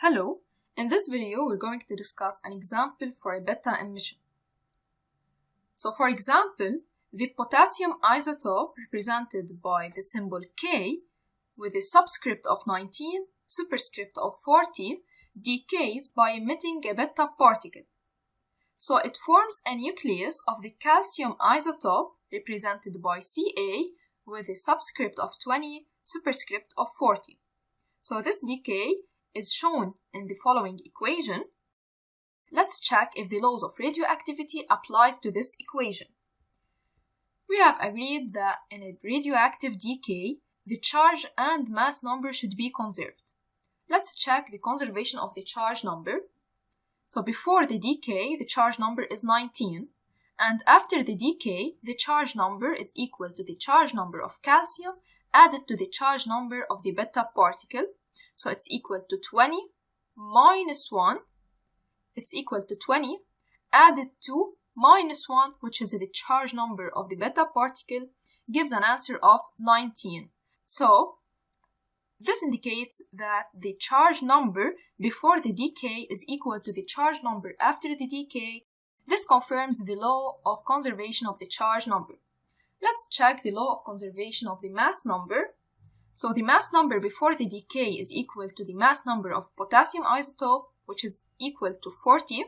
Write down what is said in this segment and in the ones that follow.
Hello, in this video we're going to discuss an example for a beta emission. So for example, the potassium isotope represented by the symbol K with a subscript of 19, superscript of 40 decays by emitting a beta particle. So it forms a nucleus of the calcium isotope represented by Ca with a subscript of 20, superscript of 40. So this decay is shown in the following equation. Let's check if the laws of radioactivity applies to this equation. We have agreed that in a radioactive decay, the charge and mass number should be conserved. Let's check the conservation of the charge number. So before the decay, the charge number is 19, and after the decay, the charge number is equal to the charge number of calcium added to the charge number of the beta particle. So it's equal to 20 minus 1, it's equal to 20 added to minus 1, which is the charge number of the beta particle, gives an answer of 19. So this indicates that the charge number before the decay is equal to the charge number after the decay. This confirms the law of conservation of the charge number. Let's check the law of conservation of the mass number. So the mass number before the decay is equal to the mass number of potassium isotope, which is equal to 40,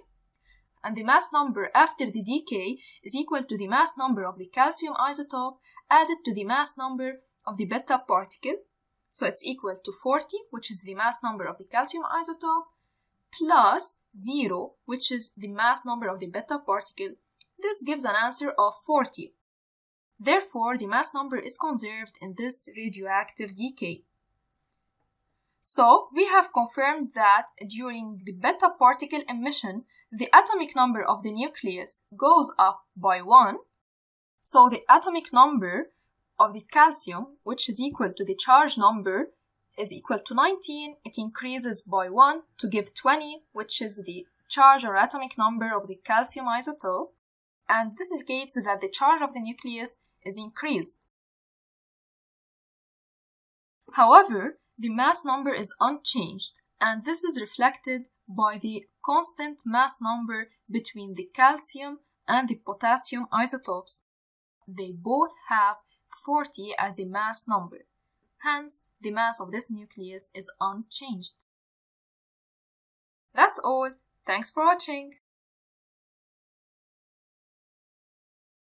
and the mass number after the decay is equal to the mass number of the calcium isotope added to the mass number of the beta particle. So it's equal to 40, which is the mass number of the calcium isotope, plus 0, which is the mass number of the beta particle. This gives an answer of 40. Therefore, the mass number is conserved in this radioactive decay. So, we have confirmed that during the beta particle emission, the atomic number of the nucleus goes up by 1. So, the atomic number of the calcium, which is equal to the charge number, is equal to 19. It increases by 1 to give 20, which is the charge or atomic number of the calcium isotope. And this indicates that the charge of the nucleus is increased. However, the mass number is unchanged, and this is reflected by the constant mass number between the calcium and the potassium isotopes. They both have 40 as a mass number. Hence, the mass of this nucleus is unchanged. That's all. Thanks for watching.